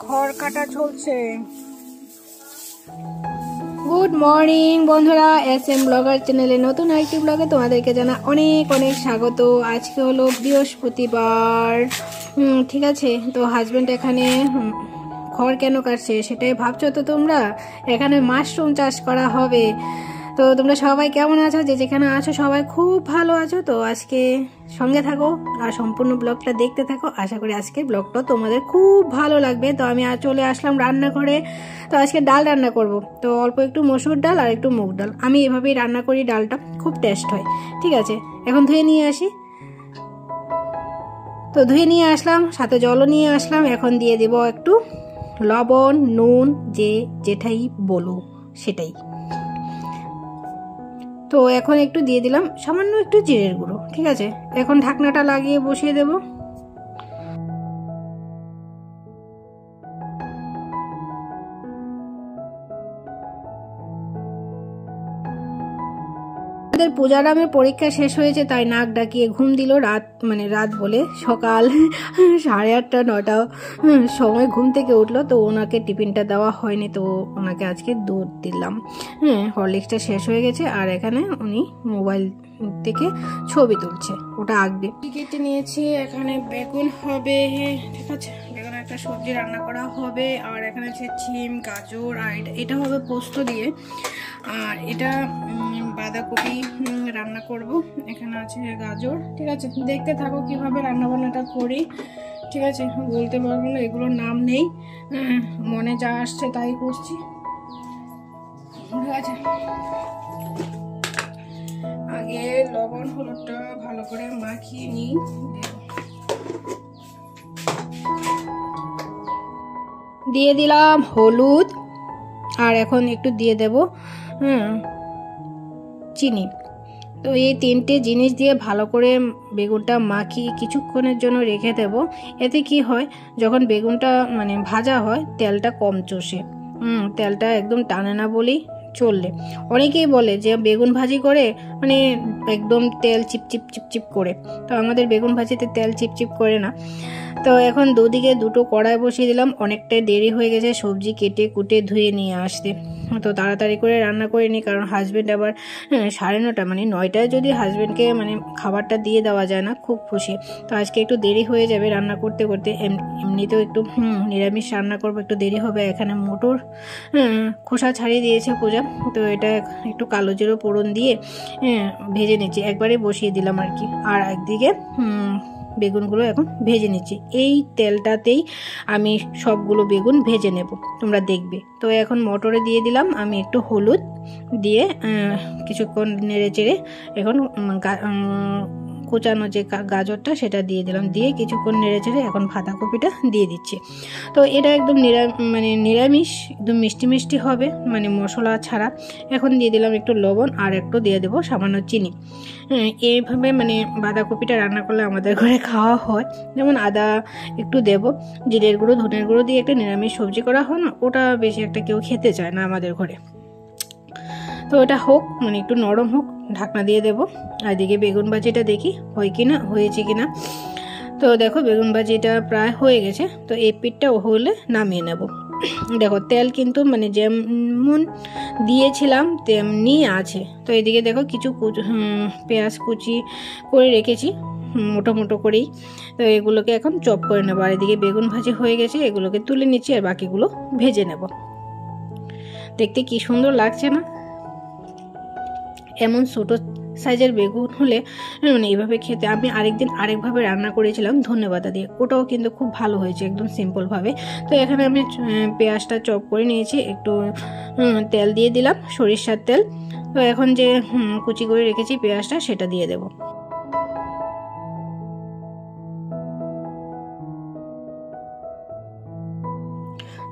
খড় কাটা চলছে। গুড মর্নিং বন্ধুরা, SM ব্লগার চ্যানেলে নতুন আরেকটি ব্লগে তোমাদেরকে জানা অনেক অনেক স্বাগত। আজকে হলো বৃহস্পতিবার, ঠিক আছে। তো হাজবেন্ড এখানে খড় কেন কাটছে সেটাই ভাবছো তো তোমরা। এখানে মাশরুম চাষ করা হবে। তো তোমরা সবাই কেমন আছো, যে যেখানে আছো সবাই খুব ভালো আছো। তো আজকে সঙ্গে থাকো আর সম্পূর্ণ ব্লগটা দেখতে থাকো। আশা করি আজকের ব্লগটা তোমাদের খুব ভালো লাগবে। তো আমি চলে আসলাম রান্নাঘরে। তো আজকে ডাল রান্না করব। তো অল্প একটু মসুর ডাল আর একটু মুগ ডাল, আমি এভাবেই রান্না করি, ডালটা খুব টেস্ট হয়, ঠিক আছে। এখন ধুয়ে নিয়ে আসি। তো ধুয়ে নিয়ে আসলাম, সাথে জলও নিয়ে আসলাম। এখন দিয়ে দেব একটু লবণ, নুন, যেটাই বলো সেটাই। তো এখন একটু দিয়ে দিলাম সামান্য একটু জিরের গুঁড়ো, ঠিক আছে। এখন ঢাকনাটা লাগিয়ে বসিয়ে দেব। আমাদের পূজারামের পরীক্ষা শেষ হয়েছে, তাই নাক ডাকিয়ে ঘুম দিল। রাত বলে সকাল 8:30 9টা সময় ঘুম থেকে উঠলো। তো ওনাকে টিফিনটা দেওয়া হয়নি, তো ওনাকে আজকে দুধ দিলাম। হরলিক্সটা শেষ হয়ে গেছে। আর এখানে উনি মোবাইল থেকে ছবি তুলছে, ওটা আঁকবে। কেটে নিয়েছি, এখানে বেগুন হবে, ঠিক আছে। বেগুনের একটা সবজি রান্না করা হবে। আর এখানে আছে সিম, গাজর, আর এটা হবে পোস্ত দিয়ে। আর এটা বাঁধাকপি রান্না করব। এখানে আছে গাজর, ঠিক আছে। দেখতে থাকো কিভাবে রান্না বান্নাটা করি, ঠিক আছে। বলতে পারবো না, এগুলোর নাম নেই, মনে যা আসছে তাই করছি, ঠিক আছে। আগে লবণ হলুদটা ভালো করে মাখিয়ে নিই। দিয়ে দিলাম হলুদ, আর এখন একটু দিয়ে দেব চিনি। তো এই 3টে জিনিস দিয়ে ভালো করে বেগুনটা মাখিয়ে কিছুক্ষণের জন্য রেখে দেব। এতে কি হয়, যখন বেগুনটা ভাজা হয় তেলটা কম চষে, তেলটা একদম টানে না বলেই চললে। অনেকেই বলে যে বেগুন ভাজি করে একদম তেল চিপচিপ চিপচিপ করে। তো আমাদের বেগুন ভাজিতে তেল চিপচিপ করে না। তো এখন দুদিকে দুটো কড়াই বসিয়ে দিলাম। অনেকটাই দেরি হয়ে গেছে সবজি কেটে কুটে ধুয়ে নিয়ে আসতে। তো তাড়াতাড়ি করে রান্না করে নিই, কারণ হাজব্যান্ড আবার 9:30 9টায় যদি হাজব্যান্ডকে খাবারটা দিয়ে দেওয়া যায় না, খুব খুশি। তো আজকে একটু দেরি হয়ে যাবে রান্না করতে করতে। এমনিতেও একটু নিরামিষ রান্না করবো, একটু দেরি হবে। এখানে মটর খোসা ছাড়িয়ে দিয়েছে পূজা। তো এটা একটু কালো জিরো ফোড়ন দিয়ে ভেজে নিচ্ছি, একবারে বসিয়ে দিলাম আর কি। আর একদিকে বেগুনগুলো এখন ভেজে নিচ্ছি। এই তেলটাতেই আমি সবগুলো বেগুন ভেজে নেব, তোমরা দেখবে। তো এখন মটরে দিয়ে দিলাম আমি একটু হলুদ দিয়ে কিছুক্ষণ নেড়ে চেড়ে এখন কুচানো যে গাজরটা সেটা দিয়ে দিলাম, দিয়ে কিছুক্ষণ নেড়ে চেড়ে এখন বাঁধাকপিটা দিয়ে দিচ্ছি। তো এটা একদম নিরামিষ, একদম মিষ্টি মিষ্টি হবে, মশলা ছাড়া। এখন দিয়ে দিলাম একটু লবণ, আর একটু দিয়ে দেবো সামান্য চিনি। এইভাবে বাঁধাকপিটা রান্না করলে আমাদের ঘরে খাওয়া হয়। যেমন আদা একটু দেব, জিরের গুঁড়ো, ধনের গুঁড়ো দিয়ে একটা নিরামিষ সবজি করা হয় না, ওটা বেশি একটা কেউ খেতে চায় না আমাদের ঘরে। তো এটা হোক, একটু নরম হোক, ঢাকনা দিয়ে দেবো। আর এদিকে বেগুন ভাজিটা দেখি হয়েছে কিনা। তো দেখো বেগুন ভাজিটা প্রায় হয়ে গেছে। তো এই পিঠটা হলে নামিয়ে নেব। দেখো তেল কিন্তু যেমন দিয়েছিলাম তেমনি আছে। তো এদিকে দেখো কিছু পেঁয়াজ কুচি করে রেখেছি মোটো মোটো করেই। তো এগুলোকে এখন চপ করে নেবো। আর এদিকে বেগুন ভাজি হয়ে গেছে, এগুলোকে তুলে নিচ্ছি আর বাকিগুলো ভেজে নেব। দেখতে কি সুন্দর লাগছে না? এমন ছোট সাইজের বেগুন হলে এইভাবে খেতে। আমি আরেকদিন আরেকভাবে রান্না করেছিলাম ধনেপাতা দিয়ে, ওটাও কিন্তু খুব ভালো হয়েছে, একদম সিম্পলভাবে। তো এখানে আমি পেঁয়াজটা চপ করে নিয়েছি, একটু তেল দিয়ে দিলাম, সরিষার তেল। তো এখন যে কুচি করে রেখেছি পেঁয়াজটা সেটা দিয়ে দেব।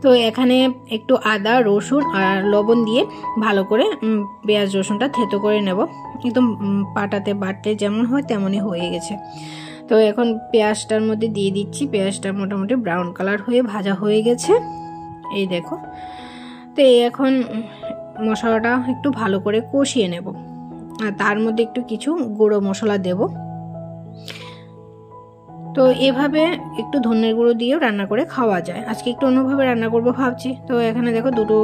তো এখানে একটু আদা, রসুন আর লবণ দিয়ে ভালো করে পেঁয়াজ রসুনটা থেতো করে নেব। একদম পাটাতে বাটতে যেমন হয় তেমনই হয়ে গেছে। তো এখন পেঁয়াজটার মধ্যে দিয়ে দিচ্ছি। পেঁয়াজটা মোটামুটি ব্রাউন কালার হয়ে ভাজা হয়ে গেছে, এই দেখো। তো এখন মশলাটা একটু ভালো করে কষিয়ে নেব। আর তার মধ্যে একটু কিছু গুঁড়ো মশলা দেব। তো এভাবে একটু ধনের গুঁড়ো দিয়েও রান্না করে খাওয়া যায়। আজকে একটু অন্যভাবে রান্না করব ভাবছি। তো এখানে দেখো দুটো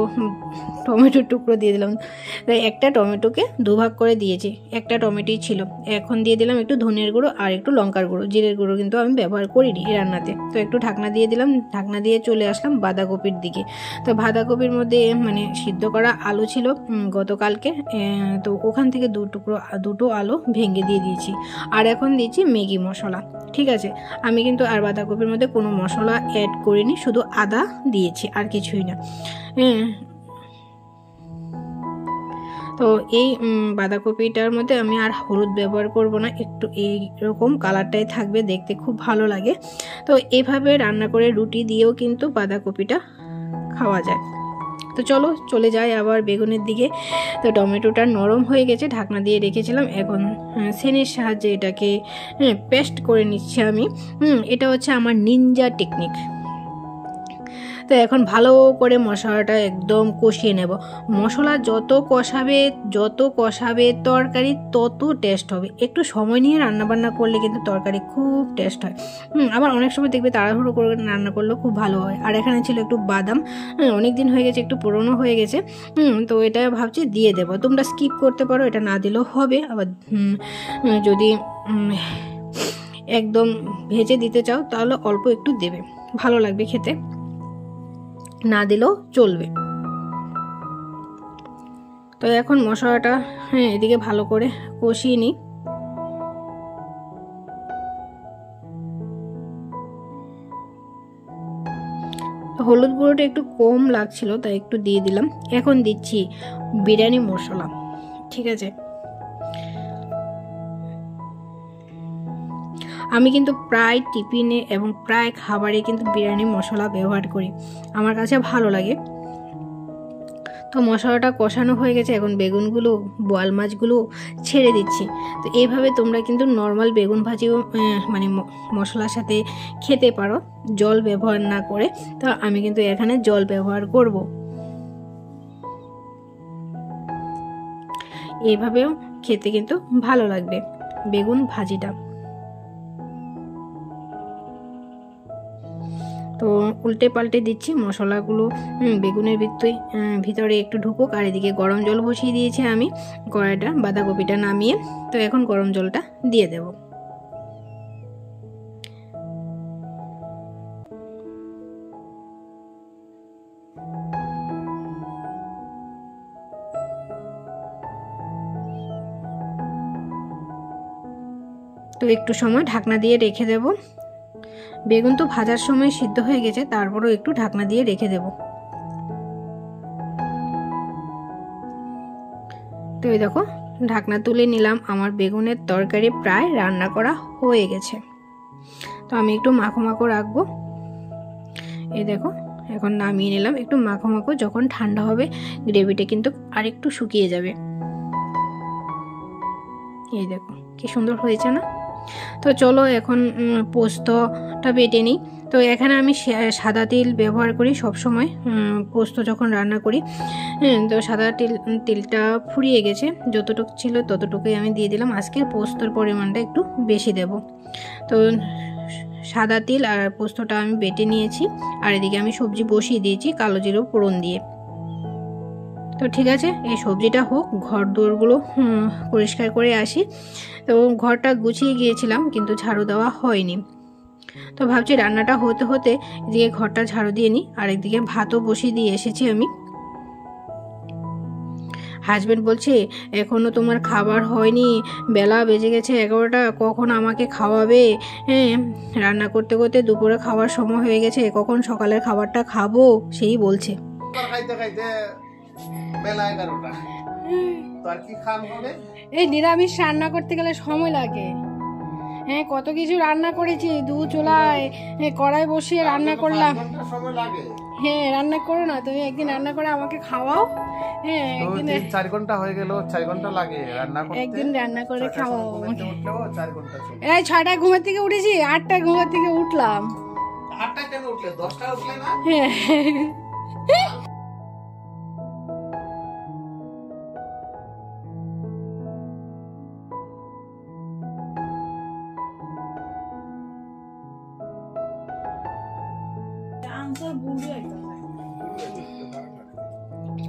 টমেটোর টুকরো দিয়ে দিলাম। একটা টমেটোকে দুভাগ করে দিয়েছি, একটা টমেটোই ছিল। এখন দিয়ে দিলাম একটু ধনের গুঁড়ো আর একটু লঙ্কার গুঁড়ো, জিরের গুঁড়ো কিন্তু আমি ব্যবহার করিনি এই রান্নাতে। তো একটু ঢাকনা দিয়ে দিলাম, ঢাকনা দিয়ে চলে আসলাম বাঁধাকপির দিকে। তো বাঁধাকপির মধ্যে মানে সিদ্ধ করা আলু ছিল গতকালকে, তো ওখান থেকে দুটো আলু ভেঙে দিয়ে দিয়েছি। আর এখন দিয়েছি ম্যাগি মশলা। ঠিক আছে, আমি কিন্তু আর বাঁধাকপির মধ্যে কোনো মশলা অ্যাড করিনি, শুধু আদা দিয়েছি আর কিছুই না। তো এই বাঁধাকপিটার মধ্যে আমি আর হলুদ ব্যবহার করব না, একটু এইরকম কালারটাই থাকবে, দেখতে খুব ভালো লাগে। তো এভাবে রান্না করে রুটি দিয়েও কিন্তু বাঁধাকপিটা খাওয়া যায়। তো চলো চলে যাই আবার বেগুনের দিকে। তো টমেটোটা নরম হয়ে গেছে, ঢাকনা দিয়ে রেখেছিলাম। এখন সেনের সাহায্যে এটাকে পেস্ট করে নিচ্ছি আমি। এটা হচ্ছে আমার নিনজা টেকনিক। তো এখন ভালো করে মশলাটা একদম কষিয়ে নেব। মশলা যত কষাবে তরকারি তত টেস্ট হবে। একটু সময় নিয়ে রান্নাবান্না করলে কিন্তু তরকারি খুব টেস্ট হয়। আবার অনেক সময় দেখবে তাড়াহুড়ো করে রান্না করলেও খুব ভালো হয়। আর এখানে ছিল একটু বাদাম, অনেক দিন হয়ে গেছে, একটু পুরনো হয়ে গেছে। তো এটা ভাবছি দিয়ে দেবো। তোমরা স্কিপ করতে পারো, এটা না দিলেও হবে। আবার যদি একদম ভেজে দিতে চাও তাহলে অল্প একটু দেবে, ভালো লাগবে খেতে, না দিলেও চলবে। তো এখন মশলাটা এদিকে ভালো করে কষিয়ে নিই। হলুদ গুঁড়োটা একটু কম লাগছিল, তাই একটু দিয়ে দিলাম। এখন দিচ্ছি বিরিয়ানি মশলা। ঠিক আছে, আমি কিন্তু প্রায় টিফিনে এবং প্রায় খাবারে কিন্তু বিরিয়ানি মশলা ব্যবহার করি, আমার কাছে ভালো লাগে। তো মশলাটা কষানো হয়ে গেছে, এখন বেগুনগুলো বোয়াল মাছগুলো ছেড়ে দিচ্ছি। তো এইভাবে তোমরা কিন্তু নর্মাল বেগুন ভাজিও মানে মশলার সাথে খেতে পারো, জল ব্যবহার না করে। তো আমি কিন্তু এখানে জল ব্যবহার করব। এইভাবেও খেতে কিন্তু ভালো লাগবে বেগুন ভাজিটা। তো উল্টে পাল্টে দিচ্ছি মশলাগুলো বেগুনের ভিতরে একটু ঢুকুক। আর এদিকে গরম জল বসিয়ে দিয়েছি আমি কড়াইটা, বাঁধাকপিটা নামিয়ে। তো এখন গরম জলটা দিয়ে দেব। তো একটু সময় ঢাকনা দিয়ে রেখে দেব। বেগুন তো ভাজার সময় সিদ্ধ হয়ে গেছে, তারপরও একটু ঢাকনা দিয়ে রেখে দেব। তো এই দেখো ঢাকনা তুলে নিলাম, আমার বেগুনের তরকারি প্রায় রান্না করা হয়ে গেছে। তো আমি একটু মাখো মাখো রাখবো। এই দেখো এখন নামিয়ে নিলাম, একটু মাখো মাখো। যখন ঠান্ডা হবে গ্রেভিটা কিন্তু আর একটু শুকিয়ে যাবে। এই দেখো কি সুন্দর হয়েছে না? তো চলো এখন পোস্তটা বেটে নিই। তো এখানে আমি সাদা তিল ব্যবহার করি সব সময় পোস্ত যখন রান্না করি। তো সাদা তিলটা ফুরিয়ে গেছে, যতটুকু ছিল ততটুকুই আমি দিয়ে দিলাম। আজকে পোস্তর পরিমাণটা একটু বেশি দেব। তো সাদা তিল আর পোস্তটা আমি বেটে নিয়েছি। আর এদিকে আমি সবজি বসিয়ে দিয়েছি কালো জিরে ফোড়ন দিয়ে। তো ঠিক আছে, এই সবজিটা হোক, ঘর দোরগুলো পরিষ্কার করে আসি। তো ঘরটা গুছিয়ে গিয়েছিলাম কিন্তু ঝাড়ু দেওয়া হয়নি। তো ভাবছি রান্নাটা হতে হতে এদিকে ঘরটা ঝাড়ু দিয়ে নিই। আর একদিকে ভাতও বসিয়ে দিয়ে এসেছি আমি। হাজব্যান্ড বলছে এখনো তোমার খাবার হয়নি, বেলা বেজে গেছে 11টা, কখন আমাকে খাওয়াবে? রান্না করতে করতে দুপুরে খাওয়ার সময় হয়ে গেছে, কখন সকালের খাবারটা খাবো সেই বলছে। এই নিরামিষ রান্না করতে গেলে সময় লাগে। কত কিছু রান্না করেছি, দু চুলায় কড়াই বসিয়ে রান্না করলাম। রান্না করো না তুমি, একদিন রান্না করে আমাকে খাওয়াও। একদিন 4 ঘন্টা হয়ে গেল, 4 ঘন্টা লাগে রান্না করতে। একদিন রান্না করে খাওয়াও আমাকে। 4 ঘন্টা। 6টায় ঘুমের থেকে উঠেছি, 8টায় ঘুমের থেকে উঠলাম। 8টায় কেন উঠলে? 10টায় উঠলে না?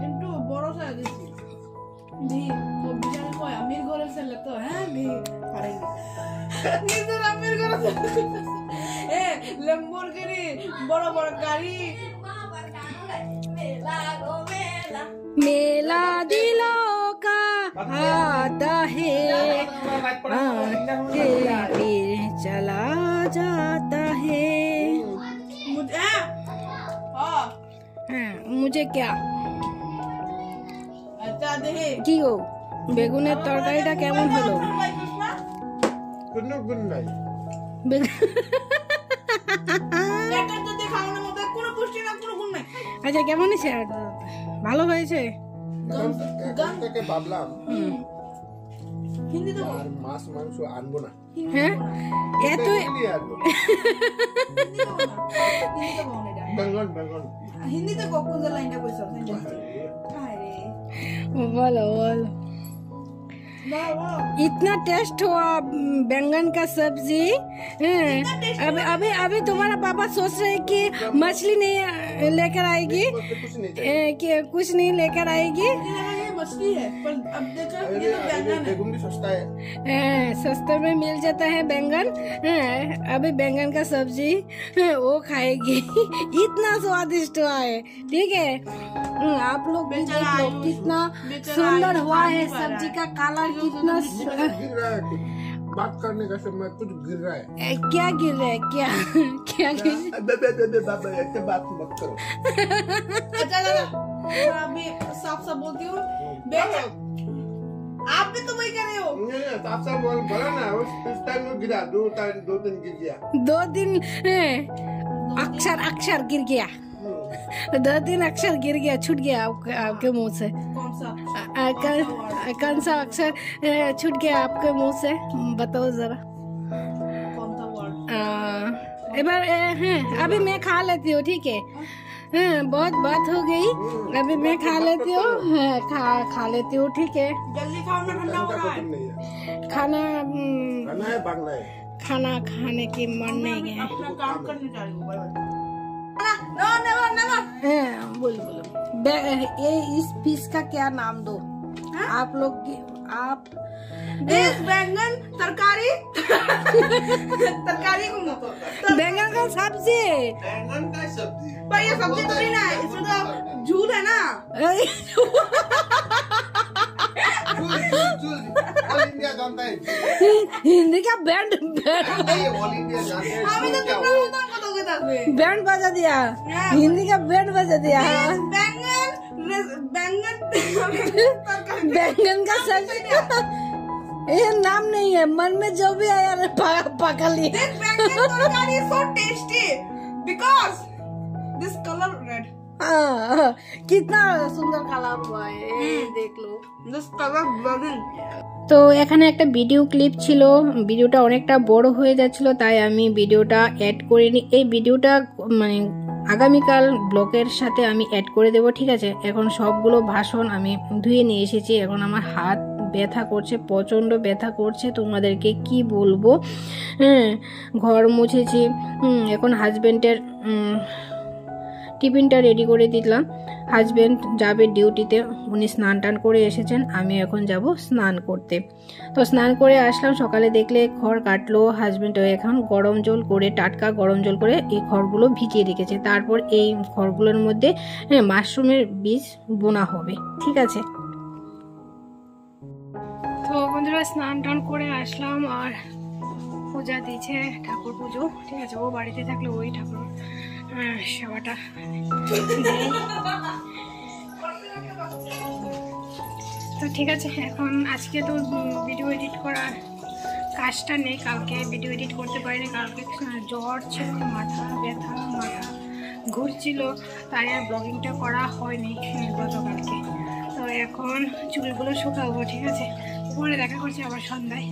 একটু বড় সাইজ দিছি দি তো বিশাল কয় আমির ঘরে ছেলে তো হ্যাঁ দি পারেনি নিজের আমির ঘরে এ ল্যাম্বরগিনি বড় বড় গাড়ি मेला दिलों का आता है आके फिर चला जाता है। मुझे हाँ मुझे क्या अच्छा दे কি গো বেগুনের তরকারিটা কেমন হলো? কোনো গুণ নাই। একটা তো দেখানোর মতো কোনো পুষ্টি না কোনো গুণ নাই। আচ্ছা কেমন হয়েছে? ভালো হয়েছে। এখন থেকে ভাবলাম হিন্দি তো আর মাছ মাংস আনবো না। হ্যাঁ এত নিয়ে আসবো। হিন্দি তো বল এটা বেঙ্গন বেঙ্গন। হিন্দিতে কোন লাইনটা কইছো সেন্টেন্স আরে बोलो बोलो বাবা इतना टेस्ट हुआ बैंगन का सब्जी। अभी अभी अभी तुम्हारा पापा सोच रहे हैं कि मछली नहीं लेकर आएगी, कुछ नहीं चाहिए। कि कुछ नहीं लेकर आएगी। ये मछली है पर अब देखो ये तो बैंगन है बेगुन भी सस्ता है। सस्ते में मिल जाता है बैंगन। अभी बैंगन का सब्जी वो खाएगी। इतना स्वादिष्ट हुआ है। ठीक है आप लोग भी देख लो कितना सुंदर हुआ है सब्जी का कलर कितना गिर रहा है कुछ। बात करने का समय कुछ गिर रहा है। क्या गिर रहा है क्या क्या गिर बाबा ऐसे बात मत करो। अच्छा दादा मैं अभी साफ साफ बोलती हूँ बेटा आप भी तो वही कर रहे हो नहीं साफ साफ बोला ना उस टाइम में गिरा दो दिन गिर गया। 2 दिन अक्षर अक्षर गिर गया। 2 दिन अक्षर गिर गया छूट गया आपके मुंह से। कौन सा कौन सा अक्षर छूट गया आपके मुंह से बताओ जरा। कौन सा वर्ड एबार अभी मैं खा लेती हूँ ठीक है। बहुत बात हो गई अभी मैं खा लेती हूँ। खा लेती हूँ ठीक है। जल्दी खाओ ना ठंडा हो रहा है नहीं है खाना खाना है भागना है। खाना खाने की मन नहीं है। अपना काम करने जा रही हूँ बाय नो नेवर नेवर बोलो बोलो ये इस फिश का क्या नाम दो आप लोग आप दिस बैंगन तरकारी तरकारी को बैंगन का सब्जी। बैंगन का सब्जी। पर ये सब्जी थोड़ी ना है इसमें तो झूल है ना चूल ऑल इंडिया जानता है। हिंदी का बैंड नहीं ऑल इंडिया जानता है। हमें तो क्या कितना हुआ? होता है पता होगा तब बैंड बजा दिया। हिंदी का बैंड बजा दिया। बैंगन बैंगन तरकारी बैंगन का सब्जी ये नाम नहीं है मन में जो भी आया पकड़ लिया। This बैंगन तरकारी is so tasty because this color red कितना सुंदर कलर हुआ है देख लो। this color bloody তো এখানে একটা ভিডিও ক্লিপ ছিল ভিডিওটা অনেকটা বড় হয়ে যাচ্ছিল তাই আমি ভিডিওটা অ্যাড করিনি। এই ভিডিওটা মানে আগামীকাল ব্লগের সাথে আমি অ্যাড করে দেব ঠিক আছে। এখন সবগুলো ভাষণ আমি ধুয়ে নিয়ে এসেছি এখন আমার হাত ব্যথা করছে প্রচণ্ড ব্যথা করছে তোমাদেরকে কি বলবো। ঘর মুছেছি এখন হাজবেন্ডের টিফিনটা রেডি করে দিলাম। হাজবেন্ড যাবে ডিউটিতে উনি স্নান টান করে এসেছেন আমি এখন যাব স্নান করতে। তো স্নান করে আসলাম সকালে দেখলে খড় কাটলো হাজবেন্ড এখন গরম জল করে টাটকা গরম জল করে এই খড়গুলো ভিজিয়ে রেখেছে তারপর এই খড়গুলোর মধ্যে মাশরুমের বীজ বোনা হবে ঠিক আছে। তো বন্ধুরা স্নান টান করে আসলাম আর পূজা দিয়েছে ঠাকুর পুজো ঠিক আছে। ও বাড়িতে থাকলে ওই ঠাকুর সেবাটা তো ঠিক আছে। এখন আজকে তো ভিডিও এডিট করার কাজটা নেই কালকে ভিডিও এডিট করতে পারিনি কালকে জ্বর ছিল মাথা ব্যথা মাথা ঘুরছিল তাই আর ব্লগিংটা করা হয়নি গতকালকে। তো এখন চুলগুলো শুকাবো ঠিক আছে। পরে দেখা করছি আবার সন্ধ্যায়।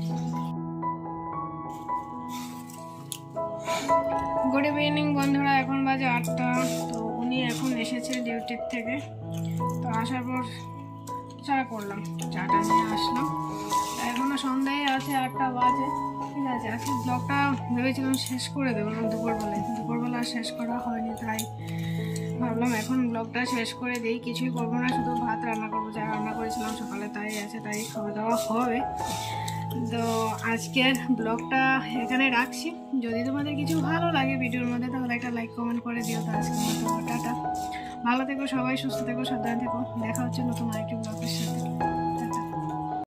গুড ইভিনিং বন্ধুরা এখন বাজে 8টা। তো উনি এখন এসেছে ডিউটির থেকে তো আসার পর চা করলাম চাটা নিয়ে আসলাম। এখনো সন্ধ্যায় আছে 8টা বাজে ঠিক আছে। আজকে ব্লগটা ভেবেছিলাম শেষ করে দেবো দুপুরবেলা শেষ করা হয়নি তাই ভাবলাম এখন ব্লগটা শেষ করে দিই, কিছুই করবো না, শুধু ভাত রান্না করবো, যা রান্না করেছিলাম সকালে তাই আছে, তাই খাওয়া দাওয়া হবে। তো আজকের ব্লগটা এখানে রাখছি। যদি তোমাদের কিছু ভালো লাগে ভিডিওর মধ্যে তাহলে একটা লাইক কমেন্ট করে দিও। তো আজকের মতো টাটা, ভালো থেকো সবাই, সুস্থ থেকো, সাবধানে থেকো, দেখা হচ্ছে নতুন আরেকটি ব্লগের সাথে।